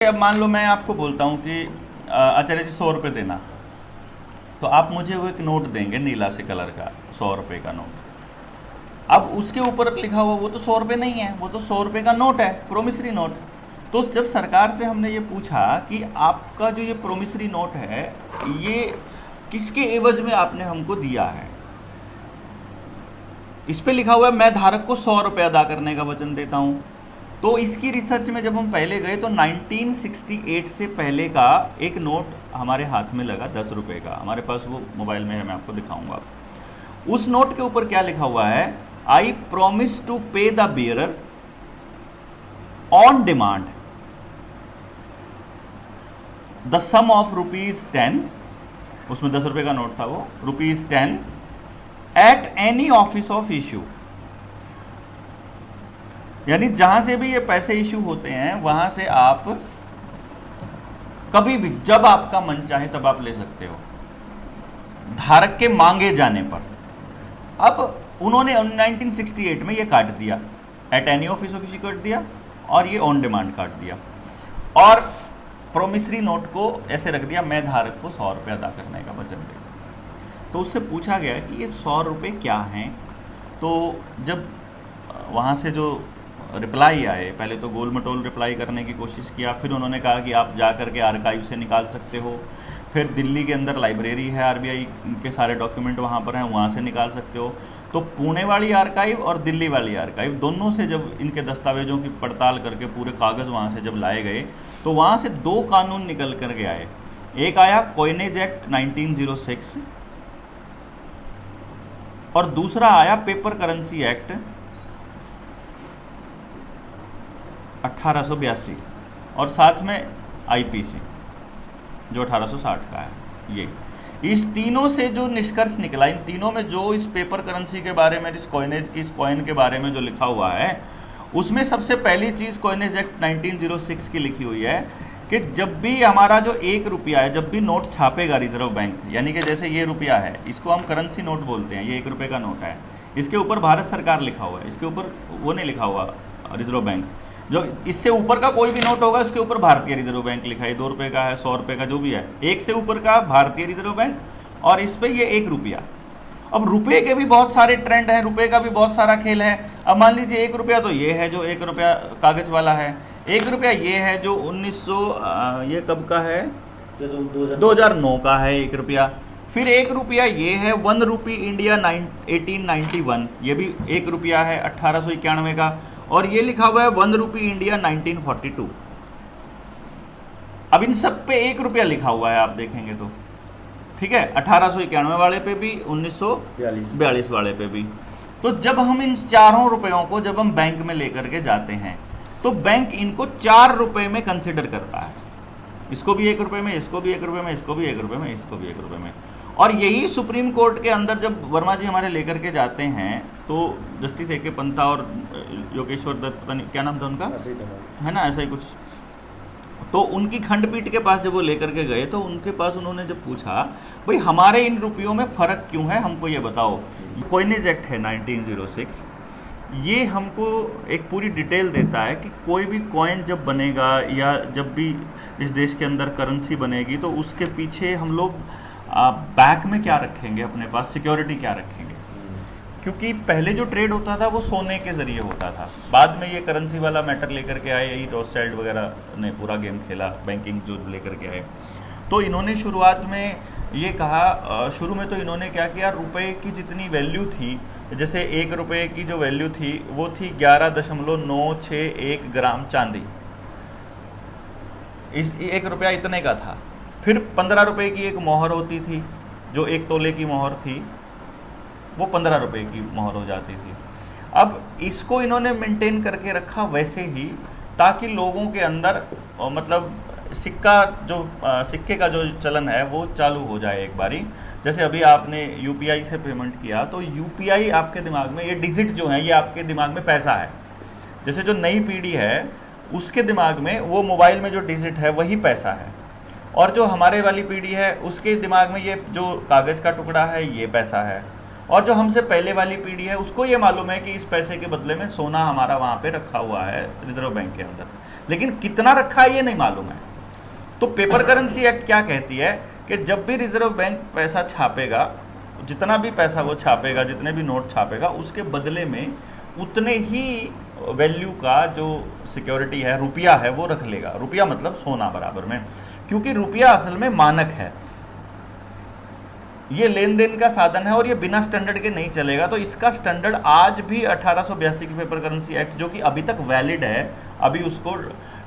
अब मान लो मैं आपको बोलता हूँ कि आचार्य जी 100 रुपये देना, तो आप मुझे वो एक नोट देंगे नीला से कलर का, 100 रुपये का नोट। अब उसके ऊपर लिखा हुआ वो तो 100 रुपये नहीं है, वो तो 100 रुपये का नोट है, प्रोमिसरी नोट। तो जब सरकार से हमने ये पूछा कि आपका जो ये प्रोमिसरी नोट है ये किसके एवज में आपने हमको दिया है, इस पे लिखा हुआ है मैं धारक को 100 रुपये अदा करने का वचन देता हूँ। तो इसकी रिसर्च में जब हम पहले गए तो 1968 से पहले का एक नोट हमारे हाथ में लगा 10 रुपये का, हमारे पास वो मोबाइल में है, मैं आपको दिखाऊंगा। उस नोट के ऊपर क्या लिखा हुआ है, I promise to pay the bearer on demand the sum of ₹10, उसमें 10 रुपये का नोट था, वो ₹10 at any office of issue, यानी जहां से भी ये पैसे इश्यू होते हैं वहां से आप कभी भी जब आपका मन चाहे तब आप ले सकते हो, धारक के मांगे जाने पर। अब उन्होंने 1968 में ये काट दिया, eight any office of issue काट दिया और ये ऑन डिमांड काट दिया, और प्रोमिसरी नोट को ऐसे रख दिया मैं धारक को 100 रुपये अदा करने का वचन देता। तो उससे पूछा गया कि ये 100 रुपये क्या हैं, तो जब वहाँ से जो रिप्लाई आए, पहले तो गोल मटोल रिप्लाई करने की कोशिश किया, फिर उन्होंने कहा कि आप जा कर के आर्काइव से निकाल सकते हो, फिर दिल्ली के अंदर लाइब्रेरी है, आरबीआई के सारे डॉक्यूमेंट वहाँ पर हैं, वहाँ से निकाल सकते हो। तो पुणे वाली आर्काइव और दिल्ली वाली आर्काइव दोनों से जब इनके दस्तावेजों की पड़ताल करके पूरे कागज़ वहाँ से जब लाए गए तो वहाँ से 2 कानून निकल कर के आए। एक आया कॉइनेज एक्ट 1906 और दूसरा आया पेपर करेंसी एक्ट 1882 और साथ में आईपीसी जो 1860 का है। ये इस तीनों से जो निष्कर्ष निकला, इन तीनों में जो इस पेपर करेंसी के बारे में, इस कॉइनेज की, इस कॉइन के बारे में जो लिखा हुआ है, उसमें सबसे पहली चीज़ कॉइनेज एक्ट 1906 की लिखी हुई है कि जब भी हमारा जो 1 रुपया है, जब भी नोट छापेगा रिजर्व बैंक, यानी कि जैसे ये रुपया है, इसको हम करेंसी नोट बोलते हैं, ये 1 रुपये का नोट है, इसके ऊपर भारत सरकार लिखा हुआ है, इसके ऊपर वो नहीं लिखा हुआ रिजर्व बैंक। जो इससे ऊपर का कोई भी नोट होगा उसके ऊपर भारतीय रिजर्व बैंक लिखा है, 2 रुपये का है, 100 रुपये का जो भी है, 1 से ऊपर का भारतीय रिजर्व बैंक और इस पे ये 1 रुपया। अब रुपये के भी बहुत सारे ट्रेंड हैं, रुपये का भी बहुत सारा खेल है। अब मान लीजिए 1 रुपया तो ये है जो 1 रुपया कागज वाला है, 1 रुपया ये है जो 1900 ये कब का है, 2009 का है 1 रुपया। फिर 1 रुपया ये है 1 रुपी इंडिया 1891, ये भी 1 रुपया है 1891 का, और ये लिखा हुआ है 1 रुपी इंडिया 1942। अब इन सब पे 1 रुपया लिखा हुआ है, आप देखेंगे तो ठीक है, 1891 वाले पे भी, 1942 वाले पे भी। तो जब हम इन चारों रुपयों को जब हम बैंक में लेकर के जाते हैं तो बैंक इनको 4 रुपये में कंसिडर करता है, इसको भी 1 रुपये में, इसको भी 1 रुपये में, इसको भी 1 रुपये में, इसको भी 1 रुपये में। और यही सुप्रीम कोर्ट के अंदर जब वर्मा जी हमारे लेकर के जाते हैं तो जस्टिस ए के पंथा और योगेश्वर दत्त, पता नहीं क्या नाम था उनका, है ना, ऐसा ही कुछ, तो उनकी खंडपीठ के पास जब वो लेकर के गए तो उनके पास उन्होंने जब पूछा भाई हमारे इन रुपयों में फ़र्क क्यों है, हमको ये बताओ। कॉइनेज एक्ट है 1906, ये हमको एक पूरी डिटेल देता है कि कोई भी कॉइन जब बनेगा या जब भी इस देश के अंदर करेंसी बनेगी तो उसके पीछे हम लोग बैक में क्या रखेंगे, अपने पास सिक्योरिटी क्या रखेंगे। क्योंकि पहले जो ट्रेड होता था वो सोने के ज़रिए होता था, बाद में ये करेंसी वाला मैटर लेकर के आए, यही रोथस्चाइल्ड वगैरह ने पूरा गेम खेला, बैंकिंग जो लेकर के आए। तो इन्होंने शुरुआत में ये कहा, शुरू में तो इन्होंने क्या किया, रुपए की जितनी वैल्यू थी, जैसे 1 रुपये की जो वैल्यू थी वो थी 11.961 ग्राम चांदी, इस 1 रुपया इतने का था। फिर 15 रुपये की एक मोहर होती थी, जो 1 तोले की मोहर थी, वो 15 रुपये की मोहर हो जाती थी। अब इसको इन्होंने मेंटेन करके रखा वैसे ही, ताकि लोगों के अंदर मतलब सिक्के का जो चलन है वो चालू हो जाए एक बारी। जैसे अभी आपने यूपीआई से पेमेंट किया तो यूपीआई आपके दिमाग में, ये डिजिट जो है ये आपके दिमाग में पैसा है। जैसे जो नई पीढ़ी है उसके दिमाग में वो मोबाइल में जो डिजिट है वही पैसा है, और जो हमारे वाली पीढ़ी है उसके दिमाग में ये जो कागज़ का टुकड़ा है ये पैसा है, और जो हमसे पहले वाली पीढ़ी है उसको ये मालूम है कि इस पैसे के बदले में सोना हमारा वहाँ पे रखा हुआ है रिजर्व बैंक के अंदर, लेकिन कितना रखा है ये नहीं मालूम है। तो पेपर करेंसी एक्ट क्या कहती है कि जब भी रिजर्व बैंक पैसा छापेगा, जितना भी पैसा वो छापेगा, जितने भी नोट छापेगा, उसके बदले में उतने ही वैल्यू का जो सिक्योरिटी है, रुपया है, वो रख लेगा। रुपया मतलब सोना बराबर में, क्योंकि रुपया असल में मानक है, ये लेन देन का साधन है और ये बिना स्टैंडर्ड के नहीं चलेगा। तो इसका स्टैंडर्ड आज भी 1882 की पेपर करेंसी एक्ट, जो कि अभी तक वैलिड है, अभी उसको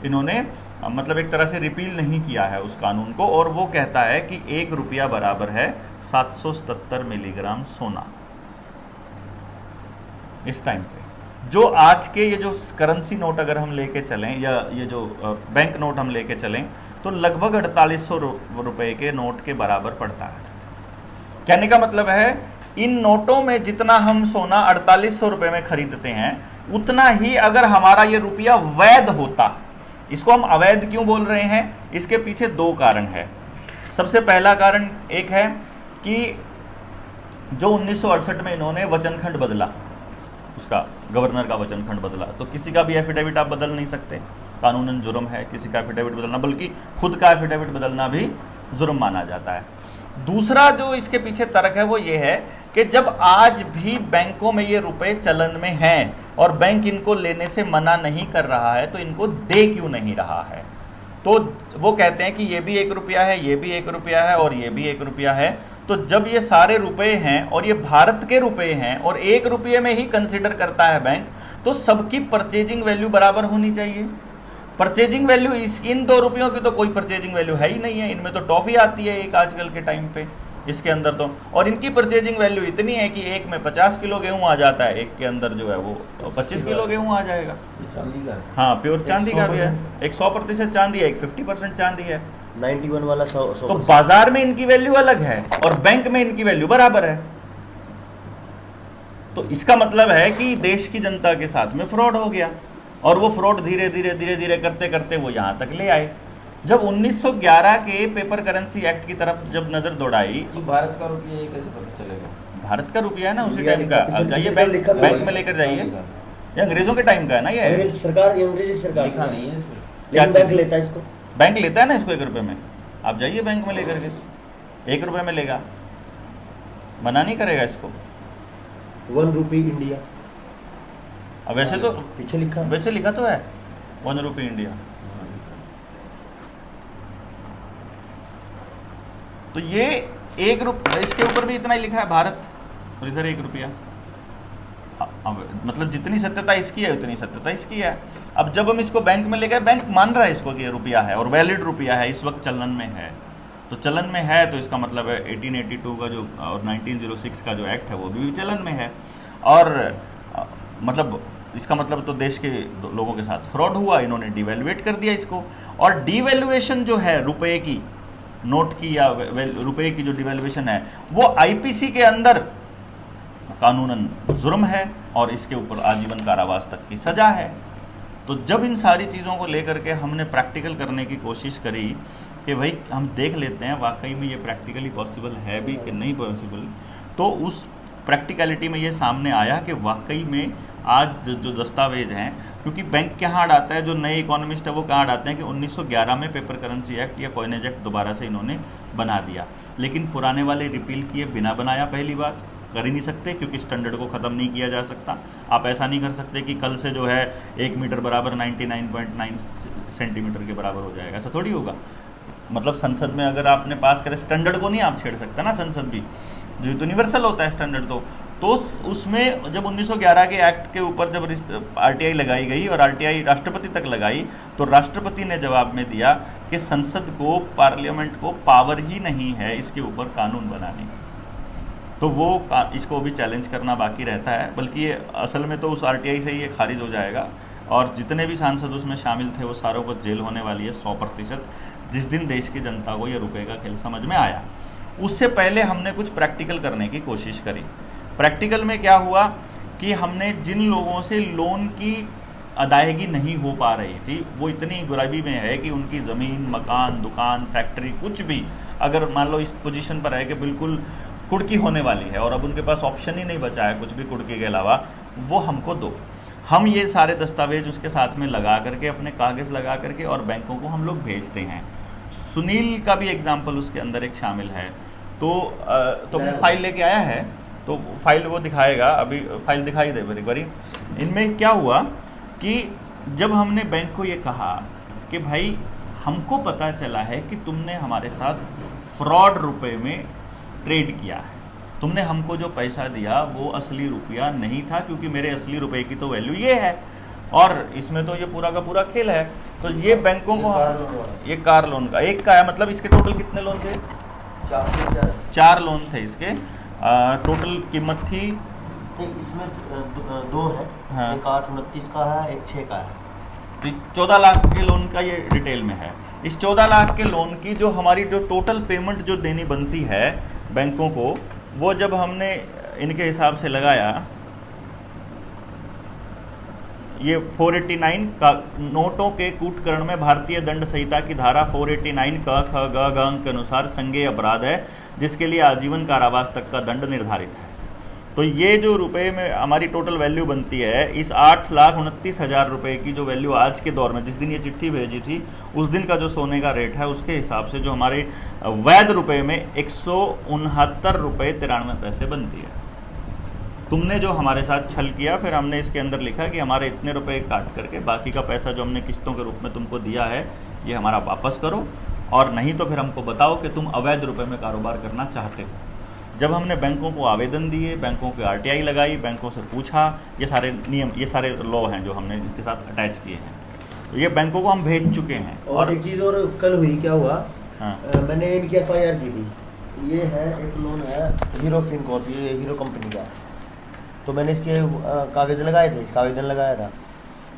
इन्होंने मतलब एक तरह से रिपील नहीं किया है उस कानून को, और वो कहता है कि 1 रुपया बराबर है 777 मिलीग्राम सोना इस टाइम पे। जो आज के ये जो करेंसी नोट अगर हम लेके चलें, या ये जो बैंक नोट हम लेके चलें, तो लगभग 4800 रुपए के नोट के बराबर पड़ता है। कहने का मतलब है इन नोटों में जितना हम सोना 4800 रुपए में खरीदते हैं, उतना ही अगर हमारा ये रुपया वैध होता। इसको हम अवैध क्यों बोल रहे हैं? इसके पीछे 2 कारण है। सबसे पहला कारण एक है कि जो 1968 में इन्होंने वचनखंड बदला, उसका गवर्नर का वचनखंड बदला, तो किसी का भी एफिडेविट आप बदल नहीं सकते, कानूनन जुर्म है किसी का एफिडेविट बदलना, बल्कि खुद का एफिडेविट बदलना भी जुर्म माना जाता है। दूसरा जो इसके पीछे तर्क है वो ये है कि जब आज भी बैंकों में ये रुपए चलन में हैं और बैंक इनको लेने से मना नहीं कर रहा है, तो इनको दे क्यों नहीं रहा है? तो वो कहते हैं कि ये भी 1 रुपया है, ये भी 1 रुपया है और ये भी 1 रुपया है। तो जब ये सारे रुपए हैं और ये भारत के रुपए हैं और 1 रुपये में ही कंसिडर करता है बैंक, तो सबकी परचेजिंग वैल्यू बराबर होनी चाहिए। परचेजिंग वैल्यू इन 2 रुपयों की तो कोई परचेजिंग वैल्यू है ही नहीं है। इनमें तो टॉफी आती है एक आजकल के टाइम पे इसके अंदर तो, और इनकी परचेजिंग वैल्यू इतनी है कि एक में 50 किलो गेहूं आ जाता है, एक के अंदर जो है वो 25 किलो गेहूं आ जाएगा। चांदी का, हाँ, प्योर चांदी का भी है, एक 100% चांदी है, एक 50% चांदी है, 91 वाला 100। तो बाजार में इनकी वैल्यू अलग है और बैंक में इनकी वैल्यू बराबर है। तो इसका मतलब है कि देश की जनता के साथ में फ्रॉड हो गया, और वो फ्रॉड धीरे धीरे करते करते वो यहाँ तक ले आए। जब 1911 के पेपर करेंसी एक्ट की तरफ जब नजर दौड़ाई, भारत का रुपया ये कैसे पता चलेगा? भारत का रुपया है ना उसी टाइम का। अब जाइए बैंक में लेकर जाइए, ये अंग्रेजों के टाइम का है ना, ये अंग्रेजी सरकार लिखा नहीं है इसमें, लेकिन बैंक लेता है इसको, बैंक लेता है ना इसको 1 रुपये में। आप जाइए बैंक में लेकर के, 1 रुपये में लेगा, मना नहीं करेगा इसको। 1 रुपी इंडिया, अब वैसे तो पीछे लिखा, वैसे लिखा तो है 1 रुपी इंडिया। तो ये 1 रुपया, इसके ऊपर भी इतना ही लिखा है भारत, और इधर 1 रुपया। अब मतलब जितनी सत्यता इसकी है उतनी सत्यता इसकी है। अब जब हम इसको बैंक में ले गए, बैंक मान रहा है इसको कि ये रुपया है और वैलिड रुपया है, इस वक्त चलन में है। तो चलन में है तो इसका मतलब है 1882 का जो और 1906 का जो एक्ट है वो भी चलन में है, और मतलब इसका मतलब तो देश के लोगों के साथ फ्रॉड हुआ, इन्होंने डिवैल्यूएट कर दिया इसको। और डिवैल्यूएशन जो है रुपए की, नोट की या रुपए की जो डिवैल्यूएशन है, वो आईपीसी के अंदर कानूनन जुर्म है और इसके ऊपर आजीवन कारावास तक की सजा है। तो जब इन सारी चीज़ों को लेकर के हमने प्रैक्टिकल करने की कोशिश करी कि भाई हम देख लेते हैं वाकई में ये प्रैक्टिकली पॉसिबल है भी कि नहीं पॉसिबल, तो उस प्रैक्टिकलिटी में ये सामने आया कि वाकई में आज जो दस्तावेज हैं, क्योंकि बैंक कहाँ अड़ाता है, जो नए इकोनॉमिस्ट है वो कहाँ अड़ाते हैं कि 1911 में पेपर करेंसी एक्ट या कॉइनेज एक्ट दोबारा से इन्होंने बना दिया, लेकिन पुराने वाले रिपील किए बिना बनाया, पहली बात कर ही नहीं सकते क्योंकि स्टैंडर्ड को ख़त्म नहीं किया जा सकता। आप ऐसा नहीं कर सकते कि कल से जो है 1 मीटर बराबर 99.9 सेंटीमीटर के बराबर हो जाएगा, ऐसा थोड़ी होगा। मतलब संसद में अगर आपने पास करे, स्टैंडर्ड को नहीं आप छेड़ सकते ना, संसद भी जो यूनिवर्सल होता है स्टैंडर्ड तो उसमें जब 1911 के एक्ट के ऊपर जब आरटीआई लगाई गई और आरटीआई राष्ट्रपति तक लगाई, तो राष्ट्रपति ने जवाब में दिया कि संसद को, पार्लियामेंट को पावर ही नहीं है इसके ऊपर कानून बनाने की। तो वो इसको भी चैलेंज करना बाकी रहता है, बल्कि ये असल में तो उस आरटीआई से ही ये खारिज हो जाएगा और जितने भी सांसद उसमें शामिल थे वो सारों को जेल होने वाली है 100%, जिस दिन देश की जनता को ये रुपए का खेल समझ में आया। उससे पहले हमने कुछ प्रैक्टिकल करने की कोशिश करी। प्रैक्टिकल में क्या हुआ कि हमने जिन लोगों से लोन की अदायगी नहीं हो पा रही थी, वो इतनी गरीबी में है कि उनकी ज़मीन, मकान, दुकान, फैक्ट्री कुछ भी अगर मान लो इस पोजीशन पर है कि बिल्कुल कुड़की होने वाली है और अब उनके पास ऑप्शन ही नहीं बचा है कुछ भी कुड़की के अलावा, वो हमको दो। हम ये सारे दस्तावेज उसके साथ में लगा करके, अपने कागज़ लगा करके और बैंकों को हम लोग भेजते हैं। सुनील का भी एग्जाम्पल उसके अंदर एक शामिल है। तो फाइल लेके आया है, तो फाइल वो दिखाएगा, अभी फाइल दिखाई दे एक बारी। इनमें क्या हुआ कि जब हमने बैंक को ये कहा कि भाई हमको पता चला है कि तुमने हमारे साथ फ्रॉड रुपए में ट्रेड किया है, तुमने हमको जो पैसा दिया वो असली रुपया नहीं था, क्योंकि मेरे असली रुपए की तो वैल्यू ये है और इसमें तो ये पूरा का पूरा खेल है। तो ये बैंकों को, ये कार लोन का एक का है, मतलब इसके टोटल कितने लोन थे? 4 लोन थे इसके। टोटल कीमत थी, इसमें 2 है, हाँ। एक 8-29 का है, एक 6 का है। तो 14 लाख के लोन का ये डिटेल में है। इस 14 लाख के लोन की जो हमारी जो टोटल पेमेंट जो देनी बनती है बैंकों को, वो जब हमने इनके हिसाब से लगाया, ये 489 का नोटों के कूटकरण में भारतीय दंड संहिता की धारा 489 क ख ग घ अंक के अनुसार संज्ञेय अपराध है, जिसके लिए आजीवन कारावास तक का दंड निर्धारित है। तो ये जो रुपए में हमारी टोटल वैल्यू बनती है, इस 8,29,000 रुपए की जो वैल्यू आज के दौर में, जिस दिन ये चिट्ठी भेजी थी उस दिन का जो सोने का रेट है, उसके हिसाब से जो हमारे वैध रुपए में 169 रुपये 93 पैसे बनती है। तुमने जो हमारे साथ छल किया, फिर हमने इसके अंदर लिखा कि हमारे इतने रुपए काट करके बाकी का पैसा जो हमने किस्तों के रूप में तुमको दिया है ये हमारा वापस करो, और नहीं तो फिर हमको बताओ कि तुम अवैध रुपए में कारोबार करना चाहते हो। जब हमने बैंकों को आवेदन दिए, बैंकों की RTI लगाई, बैंकों से पूछा, ये सारे नियम, ये सारे लॉ हैं जो हमने इसके साथ अटैच किए हैं, तो ये बैंकों को हम भेज चुके हैं। और एक चीज़ और कल हुई, क्या हुआ, हाँ। मैंने इनकी FIR की थी। ये है एक लोन है हीरो फिनकॉर्प, ये हीरो कंपनी का। तो मैंने इसके कागज़ लगाए थे, इसका आवेदन लगाया था।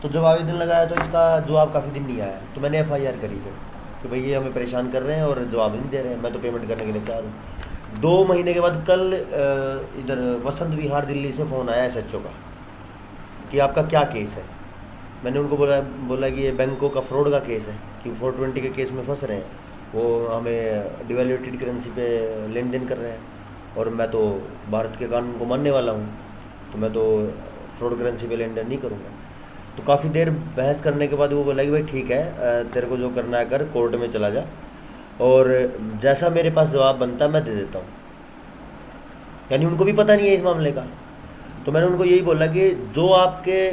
तो जब आवेदन लगाया तो इसका जवाब काफ़ी दिन नहीं आया, तो मैंने FIR करी फिर कि भाई ये हमें परेशान कर रहे हैं और जवाब नहीं दे रहे हैं, मैं तो पेमेंट करने के लिए तैयार हूँ। 2 महीने के बाद कल इधर वसंत विहार दिल्ली से फ़ोन आया SHO का कि आपका क्या केस है। मैंने उनको बोला कि ये बैंकों का फ्रॉड का केस है, कि 420 के केस में फंस रहे हैं, वो हमें डिवैल्यूएटेड करेंसी पे लेन देन कर रहे हैं, और मैं तो भारत के कानून को मानने वाला हूँ, तो मैं तो फ्रॉड करेंसी पे लेन देन नहीं करूँगा। तो काफ़ी देर बहस करने के बाद वो बोला कि भाई ठीक है, तेरे को जो करना है कर, कोर्ट में चला जा, और जैसा मेरे पास जवाब बनता है मैं दे देता हूँ। यानी उनको भी पता नहीं है इस मामले का। तो मैंने उनको यही बोला कि जो आपके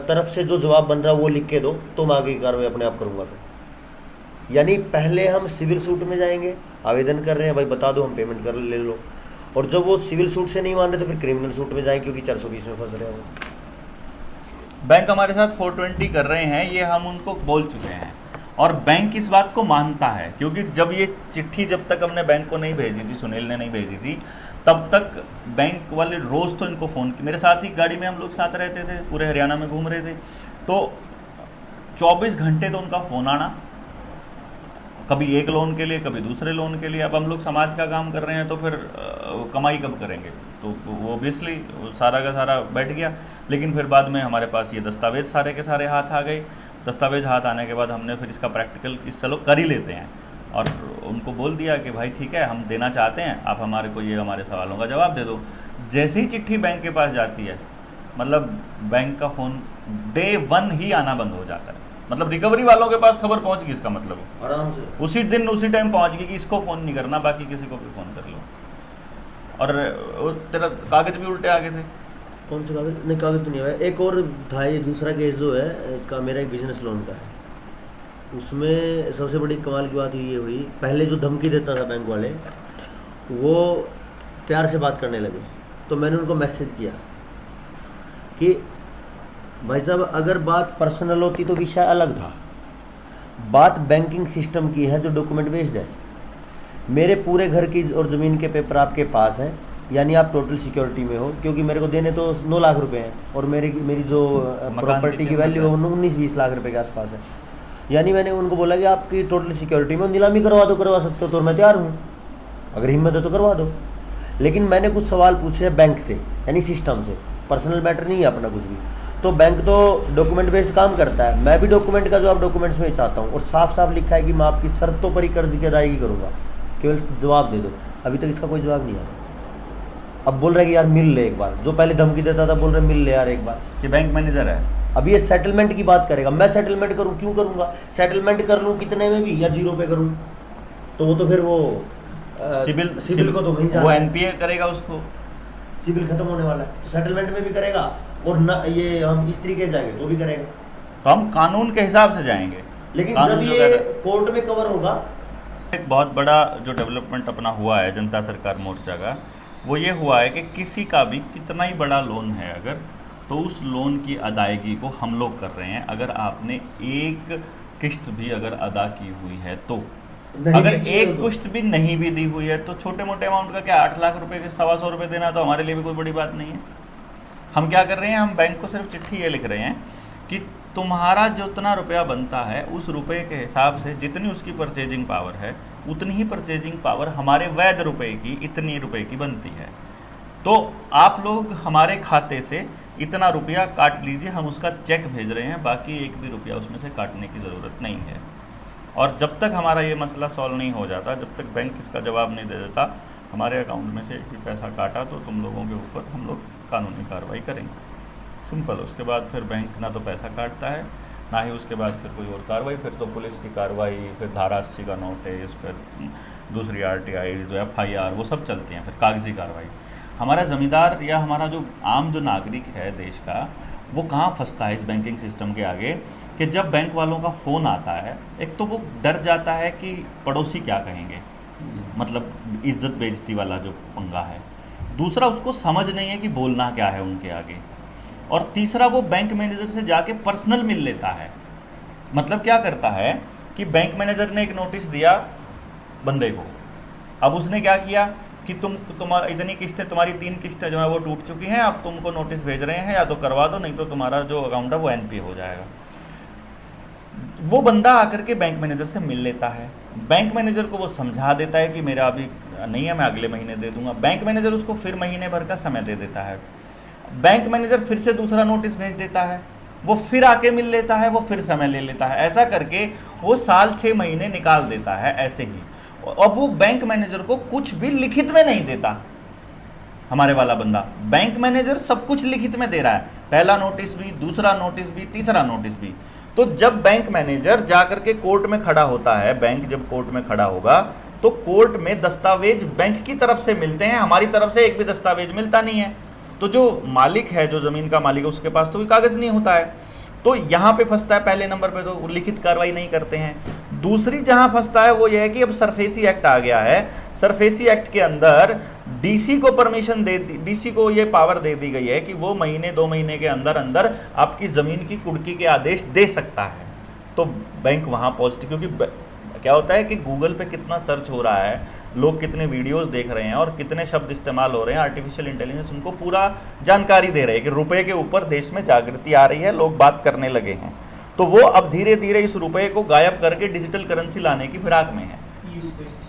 तरफ से जो जवाब बन रहा है वो लिख के दो, तो मैं आगे की कार्रवाई अपने आप करूँगा फिर। यानी पहले हम सिविल सूट में जाएंगे, आवेदन कर रहे हैं भाई बता दो, हम पेमेंट कर ले लो, और जब वो सिविल सूट से नहीं मान रहे तो फिर क्रिमिनल सूट में जाएंगे, क्योंकि 420 में फंस रहे हैं वो। बैंक हमारे साथ 420 कर रहे हैं, ये हम उनको बोल चुके हैं, और बैंक इस बात को मानता है, क्योंकि जब ये चिट्ठी, जब तक हमने बैंक को नहीं भेजी थी, सुनील ने नहीं भेजी थी, तब तक बैंक वाले रोज़ तो इनको फ़ोन, मेरे साथ ही गाड़ी में हम लोग साथ रहते थे, पूरे हरियाणा में घूम रहे थे, तो 24 घंटे तो उनका फ़ोन आना, कभी एक लोन के लिए, कभी दूसरे लोन के लिए। अब हम लोग समाज का काम कर रहे हैं तो फिर कमाई कब करेंगे, तो वो ऑब्वियसली सारा का सारा बैठ गया। लेकिन फिर बाद में हमारे पास ये दस्तावेज सारे के सारे हाथ आ गए। दस्तावेज हाथ आने के बाद हमने फिर इसका प्रैक्टिकल कि चलो कर ही लेते हैं, और उनको बोल दिया कि भाई ठीक है, हम देना चाहते हैं, आप हमारे को ये हमारे सवालों का जवाब दे दो। जैसे ही चिट्ठी बैंक के पास जाती है, मतलब बैंक का फ़ोन Day 1 ही आना बंद हो जाता है। मतलब रिकवरी वालों के पास खबर पहुंच गई, इसका मतलब आराम से उसी दिन उसी टाइम पहुंच गई कि इसको फ़ोन नहीं करना, बाकी किसी को भी फ़ोन कर लो। और तेरा कागज़ भी उल्टे आ गए थे। कौन सा कागज़? नहीं, कागज़ तो नहीं आया। एक और था, ये दूसरा केस जो है इसका, मेरा एक बिजनेस लोन का है। उसमें सबसे बड़ी कमाल की बात ये हुई, पहले जो धमकी देता था बैंक वाले, वो प्यार से बात करने लगे। तो मैंने उनको मैसेज किया कि भाई साहब, अगर बात पर्सनल होती तो विषय अलग था, बात बैंकिंग सिस्टम की है जो डॉक्यूमेंट बेस्ड है। मेरे पूरे घर की और ज़मीन के पेपर आपके पास हैं, यानी आप टोटल सिक्योरिटी में हो, क्योंकि मेरे को देने तो 9 लाख रुपए हैं, और मेरी जो प्रॉपर्टी की वैल्यू है वो 19-20 लाख रुपए के आसपास है। यानी मैंने उनको बोला कि आपकी टोटल सिक्योरिटी में नीलामी करवा सकते हो, तो मैं तैयार हूँ, अगर हिम्मत है तो करवा दो। लेकिन मैंने कुछ सवाल पूछे बैंक से, यानी सिस्टम से, पर्सनल मैटर नहीं है अपना कुछ भी। तो बैंक तो डॉक्यूमेंट बेस्ड काम करता है, मैं भी डॉक्यूमेंट का जवाब डॉक्यूमेंट्स में चाहता हूँ, और साफ साफ लिखा है कि मैं आपकी शर्तों पर ही कर्ज की अदायगी करूँगा, केवल जवाब दे दो। अभी तक इसका कोई जवाब नहीं आया। अब बोल रहे कि यार मिल ले एक बार, जो पहले धमकी देता था बोल रहे मिल ले यार एक बार। कि बैंक मैनेजर है। अब ये सेटलमेंट की बात करेगा, मैं सेटलमेंट करूँ, क्यों करूँगा? सेटलमेंट कर लूँ कितने में भी, या 0 पे करूँ, तो वो तो फिर वो सिविल को तो वहीं जाना वो है। एनपीए करेगा उसको, सिविल खत्म होने वाला है, तो सेटलमेंट में भी करेगा, और न ये हम इस तरीके से जाएंगे तो भी करेगा। तो हम कानून के हिसाब से जाएंगे। लेकिन कानून जब जो ये कहता है- कोर्ट में कवर होगा। एक बहुत बड़ा जो डेवलपमेंट अपना हुआ है जनता सरकार मोर्चा का, वो ये हुआ है कि किसी का भी कितना ही बड़ा लोन है अगर, तो उस लोन की अदायगी को हम लोग कर रहे हैं। अगर आपने एक किस्त भी अगर अदा की हुई है तो, नहीं अगर भी की है एक तो। किस्त भी नहीं भी दी हुई है तो छोटे मोटे अमाउंट का क्या, 8 लाख रुपए के 125 रुपये देना तो हमारे लिए भी कोई बड़ी बात नहीं है। हम क्या कर रहे हैं, हम बैंक को सिर्फ चिट्ठी ये लिख रहे हैं कि तुम्हारा जितना रुपया बनता है उस रुपये के हिसाब से जितनी उसकी परचेजिंग पावर है उतनी ही परचेजिंग पावर हमारे वैध रुपए की इतनी रुपए की बनती है। तो आप लोग हमारे खाते से इतना रुपया काट लीजिए, हम उसका चेक भेज रहे हैं, बाकी एक भी रुपया उसमें से काटने की ज़रूरत नहीं है। और जब तक हमारा ये मसला सॉल्व नहीं हो जाता, जब तक बैंक इसका जवाब नहीं दे देता हमारे अकाउंट में से एक भी पैसा काटा तो तुम लोगों के ऊपर हम लोग कानूनी कार्रवाई करेंगे। सिंपल। उसके बाद फिर बैंक ना तो पैसा काटता है, ना ही उसके बाद फिर कोई और कार्रवाई, फिर तो पुलिस की कार्रवाई, फिर धारा 80 का नोटिस, फिर दूसरी आरटीआई जो एफआईआर, वो सब चलती हैं, फिर कागजी कार्रवाई। हमारा ज़मींदार या हमारा जो आम जो नागरिक है देश का, वो कहाँ फंसता है इस बैंकिंग सिस्टम के आगे कि जब बैंक वालों का फ़ोन आता है, एक तो वो डर जाता है कि पड़ोसी क्या कहेंगे, मतलब इज्जत बेइज्जती वाला जो पंगा है। दूसरा, उसको समझ नहीं है कि बोलना क्या है उनके आगे। और तीसरा, वो बैंक मैनेजर से जाके पर्सनल मिल लेता है। मतलब क्या करता है कि बैंक मैनेजर ने एक नोटिस दिया बंदे को, अब उसने क्या किया कि तुम्हारा इतनी किस्तें, तुम्हारी 3 किस्तें जो है वो टूट चुकी हैं, अब तुमको नोटिस भेज रहे हैं, या तो करवा दो नहीं तो तुम्हारा जो अकाउंट है वो एनपीए हो जाएगा। वो बंदा आकर के बैंक मैनेजर से मिल लेता है, बैंक मैनेजर को वो समझा देता है कि मेरा अभी नहीं है, मैं अगले महीने दे दूंगा। बैंक मैनेजर उसको फिर महीने भर का समय दे देता है, बैंक मैनेजर फिर से दूसरा नोटिस भेज देता है, वो फिर आके मिल लेता है, वो फिर समय ले लेता है। ऐसा करके वो साल 6 महीने निकाल देता है ऐसे ही। अब वो बैंक मैनेजर को कुछ भी लिखित में नहीं देता, हमारे वाला बंदा। बैंक मैनेजर सब कुछ लिखित में दे रहा है, पहला नोटिस भी, दूसरा नोटिस भी, तीसरा नोटिस भी। तो जब बैंक मैनेजर जाकर के कोर्ट में खड़ा होता है, बैंक जब कोर्ट में खड़ा होगा तो कोर्ट में दस्तावेज बैंक की तरफ से मिलते हैं, हमारी तरफ से एक भी दस्तावेज मिलता नहीं है। तो जो मालिक है, जो ज़मीन का मालिक है, उसके पास तो कोई कागज़ नहीं होता है। तो यहाँ पे फंसता है पहले नंबर पे, तो लिखित कार्रवाई नहीं करते हैं। दूसरी जहाँ फंसता है वो ये है कि अब सरफेसी एक्ट आ गया है। सरफेसी एक्ट के अंदर डीसी को परमिशन दे दी, डीसी को ये पावर दे दी गई है कि वो महीने 2 महीने के अंदर अंदर आपकी ज़मीन की कुर्की के आदेश दे सकता है। तो बैंक वहाँ पहुँचती, क्योंकि क्या होता है कि गूगल पे कितना सर्च हो रहा है, लोग कितने वीडियोस देख रहे हैं और कितने शब्द इस्तेमाल हो रहे हैं, आर्टिफिशियल इंटेलिजेंस उनको पूरा जानकारी दे रहे हैं कि रुपए के ऊपर देश में जागृति आ रही है, लोग बात करने लगे हैं। तो वो अब धीरे धीरे इस रुपए को गायब करके डिजिटल करेंसी लाने की फिराक में है।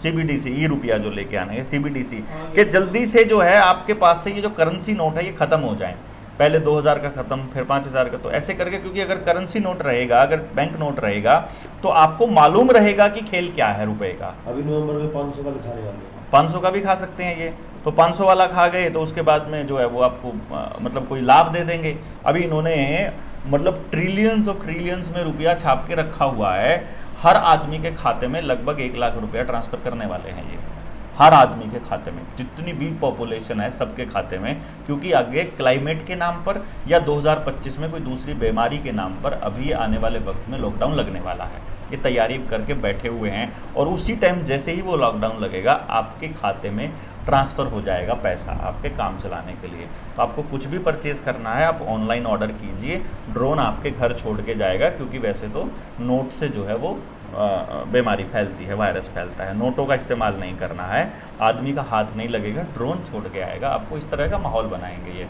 सीबीडीसी, ई रुपया जो लेके आने है, सीबीडीसी के जल्दी से जो है आपके पास से ये जो करेंसी नोट है ये खत्म हो जाए। पहले 2000 का ख़त्म, फिर 5000 का, तो ऐसे करके, क्योंकि अगर करेंसी नोट रहेगा, अगर बैंक नोट रहेगा तो आपको मालूम रहेगा कि खेल क्या है रुपए का। अभी नवंबर में 500 का भी खाने वाले हैं, 500 का भी खा सकते हैं ये। तो 500 वाला खा गए तो उसके बाद में जो है वो आपको मतलब कोई लाभ दे देंगे। अभी इन्होंने मतलब ट्रिलियंस और ट्रिलियंस में रुपया छाप के रखा हुआ है, हर आदमी के खाते में लगभग 1 लाख रुपया ट्रांसफ़र करने वाले हैं ये, हर आदमी के खाते में, जितनी भी पॉपुलेशन है सबके खाते में। क्योंकि आगे क्लाइमेट के नाम पर या 2025 में कोई दूसरी बीमारी के नाम पर अभी आने वाले वक्त में लॉकडाउन लगने वाला है, ये तैयारी करके बैठे हुए हैं। और उसी टाइम जैसे ही वो लॉकडाउन लगेगा आपके खाते में ट्रांसफ़र हो जाएगा पैसा आपके काम चलाने के लिए। तो आपको कुछ भी परचेज़ करना है आप ऑनलाइन ऑर्डर कीजिए, ड्रोन आपके घर छोड़ के जाएगा। क्योंकि वैसे तो नोट से जो है वो बीमारी फैलती है, वायरस फैलता है, नोटों का इस्तेमाल नहीं करना है, आदमी का हाथ नहीं लगेगा, ड्रोन छोड़ के आएगा। आपको इस तरह का माहौल बनाएंगे ये।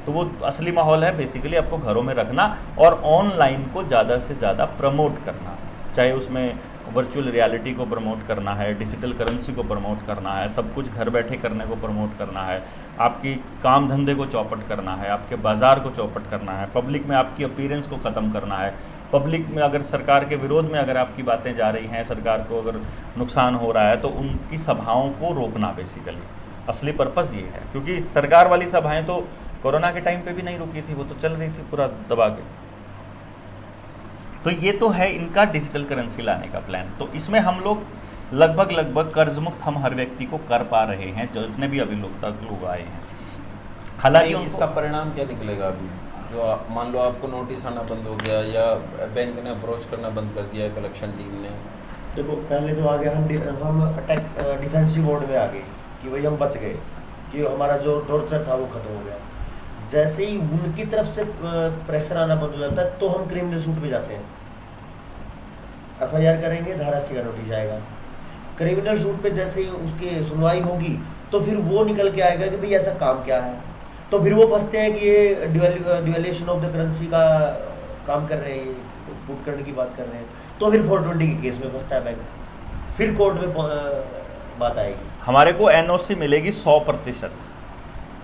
तो वो असली माहौल है बेसिकली आपको घरों में रखना और ऑनलाइन को ज़्यादा से ज़्यादा प्रमोट करना, चाहे उसमें वर्चुअल रियलिटी को प्रमोट करना है, डिजिटल करेंसी को प्रमोट करना है, सब कुछ घर बैठे करने को प्रमोट करना है, आपकी काम धंधे को चौपट करना है, आपके बाज़ार को चौपट करना है, पब्लिक में आपकी अपीयरेंस को ख़त्म करना है। पब्लिक में अगर सरकार के विरोध में अगर आपकी बातें जा रही हैं, सरकार को अगर नुकसान हो रहा है तो उनकी सभाओं को रोकना बेसिकली। असली पर्पस ये है, क्योंकि सरकार वाली सभाएं तो कोरोना के टाइम पे भी नहीं रुकी थी, वो तो चल रही थी पूरा दबा के। तो ये तो है इनका डिजिटल करेंसी लाने का प्लान। तो इसमें हम लोग लगभग कर्ज मुक्त हम हर व्यक्ति को कर पा रहे हैं, जितने भी अभी लोग आए हैं। हालांकि इसका परिणाम क्या निकलेगा अभी? जो मान लो आपको नोटिस आना बंद हो गया या बैंक ने अप्रोच करना बंद कर दिया कलेक्शन टीम ने, देखो पहले तो आगे हम अटैक डिफेंसिव मोड में आ गए कि भाई हम बच गए, कि हमारा जो टॉर्चर था वो खत्म हो गया। जैसे ही उनकी तरफ से प्रेशर आना बंद हो जाता है तो हम क्रिमिनल सूट पे जाते हैं, FIR करेंगे, धारा 80 का नोटिस आएगा। क्रिमिनल सूट पे जैसे ही उसकी सुनवाई होगी तो फिर वो निकल के आएगा कि भाई ऐसा काम क्या है, तो फिर वो फंसते हैं कि ये डिवेल्यूशन ऑफ द करेंसी का काम कर रहे हैं, पुट करने की बात कर रहे हैं, तो फिर 420 के केस में फंसता है बैंक, फिर कोर्ट में बात आएगी। हमारे को NOC मिलेगी 100%,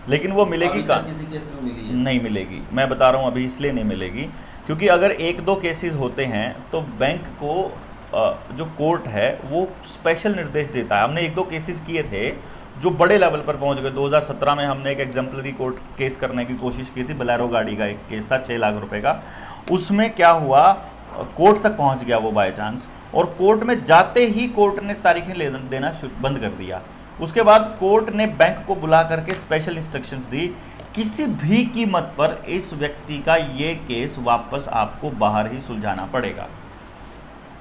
लेकिन वो मिलेगी अभी तक किसी केस में मिली है? नहीं मिलेगी। मैं बता रहा हूँ अभी इसलिए नहीं मिलेगी क्योंकि अगर 1-2 केसेस होते हैं तो बैंक को जो कोर्ट है वो स्पेशल निर्देश देता है। हमने 1-2 केसेस किए थे जो बड़े लेवल पर पहुंच गए। 2017 में हमने एक एग्जाम्पलरी कोर्ट केस करने की कोशिश की थी, बोलेरो गाड़ी का एक केस था 6 लाख रुपए का। उसमें क्या हुआ, कोर्ट तक पहुंच गया वो बाय चांस, और कोर्ट में जाते ही कोर्ट ने तारीखें देना बंद कर दिया। उसके बाद कोर्ट ने बैंक को बुला करके स्पेशल इंस्ट्रक्शंस दी, किसी भी कीमत पर इस व्यक्ति का ये केस वापस आपको बाहर ही सुलझाना पड़ेगा।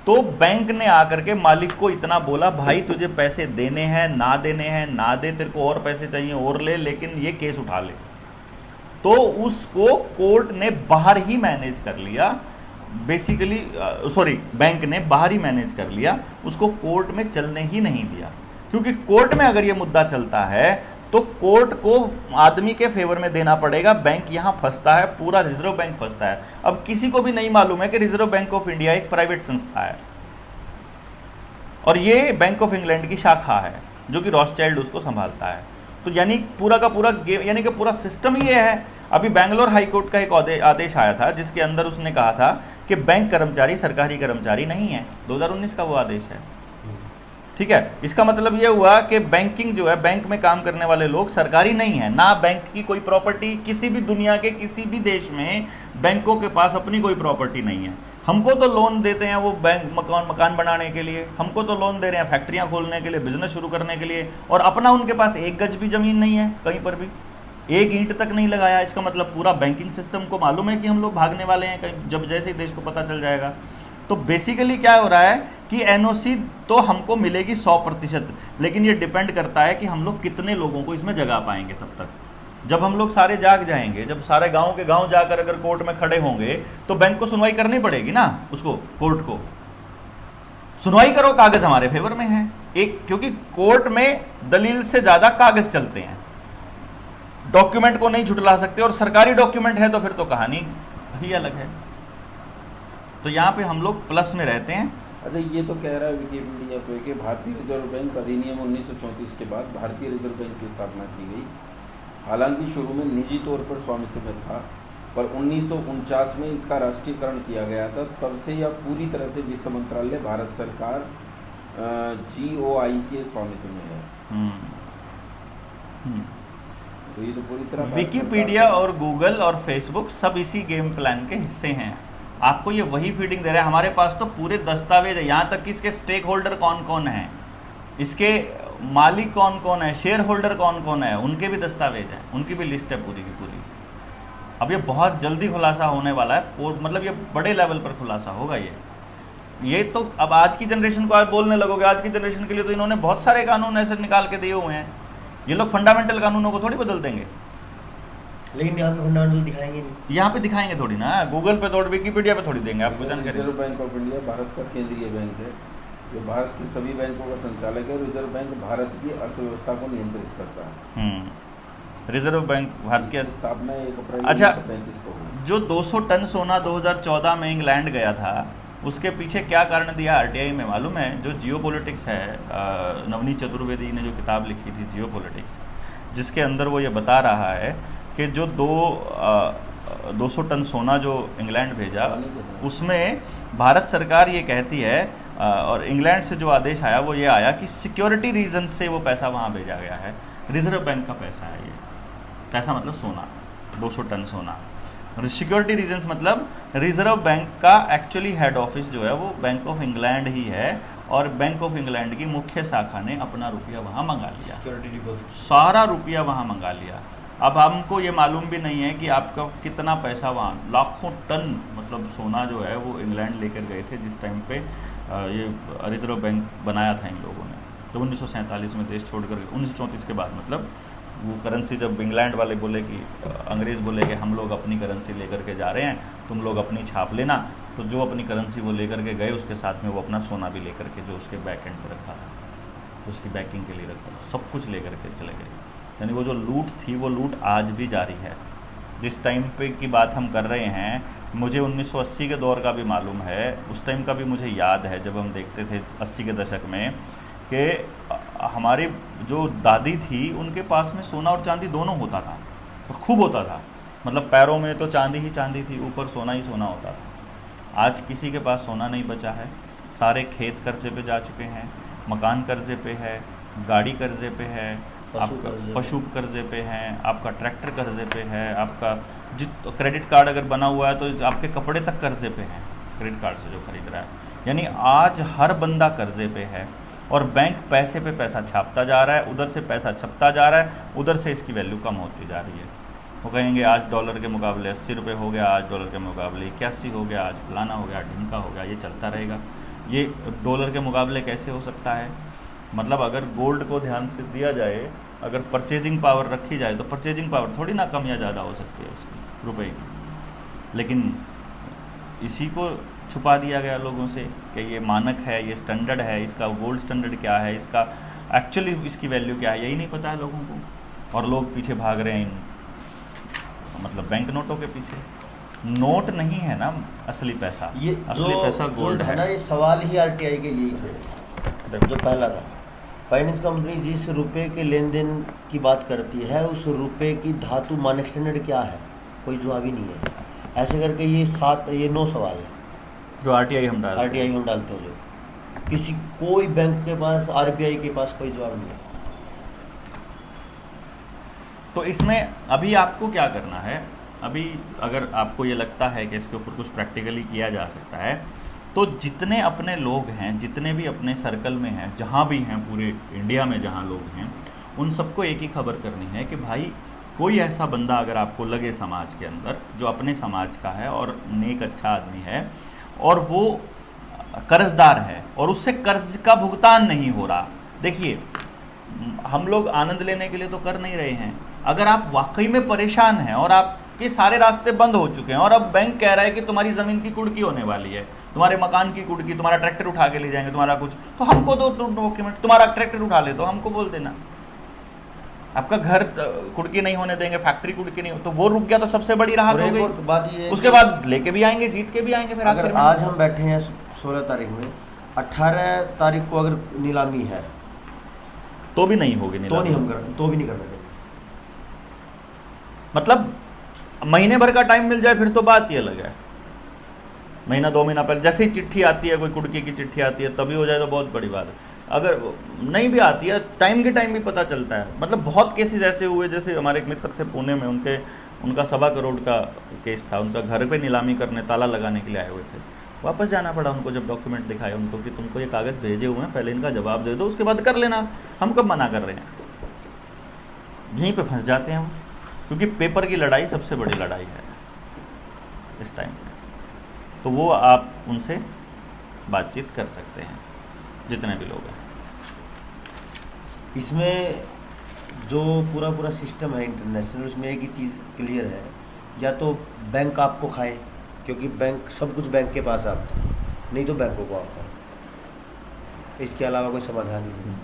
तो बैंक ने आकर के मालिक को इतना बोला, भाई तुझे पैसे देने हैं ना देने हैं, ना दे, तेरे को और पैसे चाहिए और ले, लेकिन ये केस उठा ले। तो उसको कोर्ट ने बाहर ही मैनेज कर लिया, बेसिकली बैंक ने बाहर ही मैनेज कर लिया, उसको कोर्ट में चलने ही नहीं दिया। क्योंकि कोर्ट में अगर ये मुद्दा चलता है तो कोर्ट को आदमी के फेवर में देना पड़ेगा, बैंक यहां फंसता है, पूरा रिजर्व बैंक फंसता है। अब किसी को भी नहीं मालूम है कि रिजर्व बैंक ऑफ इंडिया एक प्राइवेट संस्था है और ये बैंक ऑफ इंग्लैंड की शाखा है जो कि रॉथस्चाइल्ड उसको संभालता है। तो यानी पूरा का पूरा गेम, यानी कि पूरा सिस्टम ही है। अभी बैंगलोर हाई कोर्ट का एक आदेश आया था जिसके अंदर उसने कहा था कि बैंक कर्मचारी सरकारी कर्मचारी नहीं है, 2019 का वो आदेश है। ठीक है, इसका मतलब ये हुआ कि बैंकिंग जो है, बैंक में काम करने वाले लोग सरकारी नहीं है, ना बैंक की कोई प्रॉपर्टी, किसी भी दुनिया के किसी भी देश में बैंकों के पास अपनी कोई प्रॉपर्टी नहीं है। हमको तो लोन देते हैं वो बैंक मकान बनाने के लिए, हमको तो लोन दे रहे हैं फैक्ट्रियां खोलने के लिए, बिजनेस शुरू करने के लिए, और अपना उनके पास 1 गज भी जमीन नहीं है, कहीं पर भी 1 ईंट तक नहीं लगाया। इसका मतलब पूरा बैंकिंग सिस्टम को मालूम है कि हम लोग भागने वाले हैं कहीं, जब जैसे ही देश को पता चल जाएगा। तो बेसिकली क्या हो रहा है कि NOC तो हमको मिलेगी 100%, लेकिन ये डिपेंड करता है कि हम लोग कितने लोगों को इसमें जगा पाएंगे। तब तक जब हम लोग सारे जाग जाएंगे, जब सारे गांव के गांव जाकर अगर कोर्ट में खड़े होंगे तो बैंक को सुनवाई करनी पड़ेगी ना, उसको कोर्ट को सुनवाई करो, कागज हमारे फेवर में है एक, क्योंकि कोर्ट में दलील से ज्यादा कागज चलते हैं, डॉक्यूमेंट को नहीं झुटला सकते, और सरकारी डॉक्यूमेंट है तो फिर तो कहानी ही अलग है। तो यहाँ पे हम लोग प्लस में रहते हैं। अच्छा, ये तो कह रहा है विकिपीडिया पे कि भारतीय रिजर्व बैंक अधिनियम 1934 के बाद भारतीय रिजर्व बैंक की स्थापना की गई। हालांकि शुरू में निजी तौर पर स्वामित्व में था, पर 1949 में इसका राष्ट्रीयकरण किया गया था। तब से यह पूरी तरह से वित्त मंत्रालय, भारत सरकार, GOI के स्वामित्व में है। तो ये तो पूरी तरह विकिपीडिया और गूगल और फेसबुक सब इसी गेम प्लान के हिस्से हैं। आपको ये वही फीडिंग दे रहा है। हमारे पास तो पूरे दस्तावेज है, यहाँ तक कि इसके स्टेक होल्डर कौन कौन है, इसके मालिक कौन कौन है, शेयर होल्डर कौन कौन है, उनके भी दस्तावेज हैं, उनकी भी लिस्ट है पूरी की पूरी। अब ये बहुत जल्दी खुलासा होने वाला है, मतलब ये बड़े लेवल पर खुलासा होगा। ये तो अब आज की जनरेशन को आप बोलने लगोगे, आज की जनरेशन के लिए तो इन्होंने बहुत सारे कानून ऐसे निकाल के दिए हुए हैं। ये लोग फंडामेंटल कानूनों को थोड़ी बदल देंगे, लेकिन यहाँ पे फंडामेंटल दिखाएंगे नहीं, यहाँ पे दिखाएंगे थोड़ी ना, गूगल पे थोड़ी, विकिपीडिया पे थोड़ी देंगे आपको जानकारी। Reserve bank of India Bharat का केंद्रीय बैंक है, जो भारत के सभी बैंकों का संचालक है। रिजर्व बैंक भारत की अर्थव्यवस्था को नियंत्रित करता है। रिजर्व बैंक भारत की स्थापना 1 अप्रैल 1935 को हुई। जो 200 टन सोना 2014 में इंग्लैंड गया था, उसके पीछे क्या कारण दिया RTI में मालूम है? जो जियोपॉलिटिक्स है, नवनीत चतुर्वेदी ने जो किताब लिखी थी जियोपॉलिटिक्स, जिसके अंदर वो ये बता रहा है कि जो 200 टन सोना जो इंग्लैंड भेजा, उसमें भारत सरकार ये कहती है, और इंग्लैंड से जो आदेश आया वो ये आया कि सिक्योरिटी रीजन से वो पैसा वहाँ भेजा गया है। रिजर्व बैंक का पैसा है ये। पैसा मतलब सोना, 200 टन सोना। सिक्योरिटी रीजंस मतलब रिजर्व बैंक का एक्चुअली हेड ऑफिस जो है वो बैंक ऑफ इंग्लैंड ही है, और बैंक ऑफ इंग्लैंड की मुख्य शाखा ने अपना रुपया वहाँ मंगा लिया, सिक्योरिटी डिपॉजिट, सारा रुपया वहाँ मंगा लिया। अब हमको ये मालूम भी नहीं है कि आपका कितना पैसा वहाँ, लाखों टन मतलब सोना जो है वो इंग्लैंड लेकर गए थे जिस टाइम पे ये रिजर्व बैंक बनाया था इन लोगों ने। तो 1947 में देश छोड़कर 1934 के बाद मतलब वो करेंसी जब इंग्लैंड वाले बोले कि अंग्रेज़ बोले कि हम लोग अपनी करेंसी लेकर के जा रहे हैं, तुम लोग अपनी छाप लेना, तो जो अपनी करेंसी वो लेकर के गए उसके साथ में वो अपना सोना भी लेकर के जो उसके बैक एंड पर रखा था, उसकी बैकिंग के लिए रखा, सब कुछ लेकर के चले गए। यानी वो जो लूट थी वो लूट आज भी जारी है। जिस टाइम पे की बात हम कर रहे हैं, मुझे 1980 के दौर का भी मालूम है, उस टाइम का भी मुझे याद है जब हम देखते थे 80 के दशक में कि हमारी जो दादी थी उनके पास में सोना और चांदी दोनों होता था और खूब होता था। मतलब पैरों में तो चांदी ही चांदी थी, ऊपर सोना ही सोना होता था। आज किसी के पास सोना नहीं बचा है, सारे खेत कर्जे पे जा चुके हैं, मकान कर्जे पे है, गाड़ी कर्जे पे है, आपका पशु कर्जे पे हैं, आपका ट्रैक्टर कर्जे पे है, आपका क्रेडिट कार्ड अगर बना हुआ है तो आपके कपड़े तक कर्जे पे हैं क्रेडिट कार्ड से जो खरीद रहा है। यानी आज हर बंदा कर्जे पे है और बैंक पैसे पे पैसा छापता जा रहा है, उधर से पैसा छपता जा रहा है, उधर से इसकी वैल्यू कम होती जा रही है। वो कहेंगे आज डॉलर के मुकाबले 80 रुपये हो गया, आज डॉलर के मुकाबले 81 हो गया, आज फलाना हो गया, ढिमका हो गया, ये चलता रहेगा। ये डॉलर के मुकाबले कैसे हो सकता है? मतलब अगर गोल्ड को ध्यान से दिया जाए, अगर परचेजिंग पावर रखी जाए तो परचेजिंग पावर थोड़ी ना कम या ज़्यादा हो सकती है उसकी रुपए की, लेकिन इसी को छुपा दिया गया लोगों से कि ये मानक है, ये स्टैंडर्ड है, इसका गोल्ड स्टैंडर्ड क्या है, इसका एक्चुअली इसकी वैल्यू क्या है, यही नहीं पता है लोगों को। और लोग पीछे भाग रहे हैं इन मतलब बैंक नोटों के पीछे। नोट नहीं है ना असली पैसा, ये असली पैसा गोल्ड है ना। ये सवाल ही आरटीआई के लिए थे जो पहला था। फाइनेंस कंपनी जिस रुपए के लेन देन की बात करती है उस रुपए की धातु मानक स्टैंडर्ड क्या है, कोई जवाब ही नहीं है। ऐसे करके ये 9 सवाल है जो आरटीआई हम डालते हैं, जो किसी कोई बैंक के पास, आरबीआई के पास कोई जवाब नहीं है। तो इसमें अभी आपको क्या करना है, अभी अगर आपको ये लगता है कि इसके ऊपर कुछ प्रैक्टिकली किया जा सकता है, तो जितने अपने लोग हैं, जितने भी अपने सर्कल में हैं, जहाँ भी हैं पूरे इंडिया में जहाँ लोग हैं, उन सबको एक ही खबर करनी है कि भाई कोई ऐसा बंदा अगर आपको लगे समाज के अंदर जो अपने समाज का है और नेक अच्छा आदमी है और वो कर्जदार है और उससे कर्ज का भुगतान नहीं हो रहा। देखिए, हम लोग आनंद लेने के लिए तो कर नहीं रहे हैं। अगर आप वाकई में परेशान हैं और आपके सारे रास्ते बंद हो चुके हैं और अब बैंक कह रहा है कि तुम्हारी ज़मीन की कुर्की होने वाली है, तुम्हारे मकान की कुर्की, तुम्हारा ट्रैक्टर उठा के ले जाएंगे, तुम्हारा कुछ, तो हमको दो डॉक्यूमेंट, तुम्हारा ट्रैक्टर उठा ले तो हमको बोल देना, आपका घर कुर्की नहीं होने देंगे, फैक्ट्री कुर्की नहीं हो, तो वो रुक गया तो सबसे बड़ी राहत हो गई। बात ये उसके बाद लेके भी आएंगे, जीत के भी आएंगे। फिर अगर आज हम बैठे हैं 16 तारीख में, 18 तारीख को अगर नीलामी है तो भी नहीं होगी, तो भी नहीं करना देंगे। मतलब महीने भर का टाइम मिल जाए फिर तो बात ही अलग है। महीना 2 महीना पहले जैसे ही चिट्ठी आती है, कोई कुड़की की चिट्ठी आती है, तभी हो जाए तो बहुत बड़ी बात है। अगर नहीं भी आती है, टाइम के टाइम भी पता चलता है। मतलब बहुत केसेस ऐसे हुए, जैसे हमारे एक मित्र थे पुणे में, उनका 1.25 करोड़ का केस था। उनका घर पे नीलामी करने, ताला लगाने के लिए आए हुए थे, वापस जाना पड़ा उनको। जब डॉक्यूमेंट दिखाए उनको कि तुमको ये कागज़ भेजे हुए हैं, पहले इनका जवाब दे दो, उसके बाद कर लेना, हम कब मना कर रहे हैं। यहीं पे फंस जाते हैं हम, क्योंकि पेपर की लड़ाई सबसे बड़ी लड़ाई है इस टाइम पे। तो वो आप उनसे बातचीत कर सकते हैं, जितने भी लोग हैं। इसमें जो पूरा सिस्टम है इंटरनेशनल, उसमें एक ही चीज़ क्लियर है, या तो बैंक आपको खाए, क्योंकि बैंक सब कुछ बैंक के पास आता है, नहीं तो बैंकों को आपका, इसके अलावा कोई समाधान ही नहीं।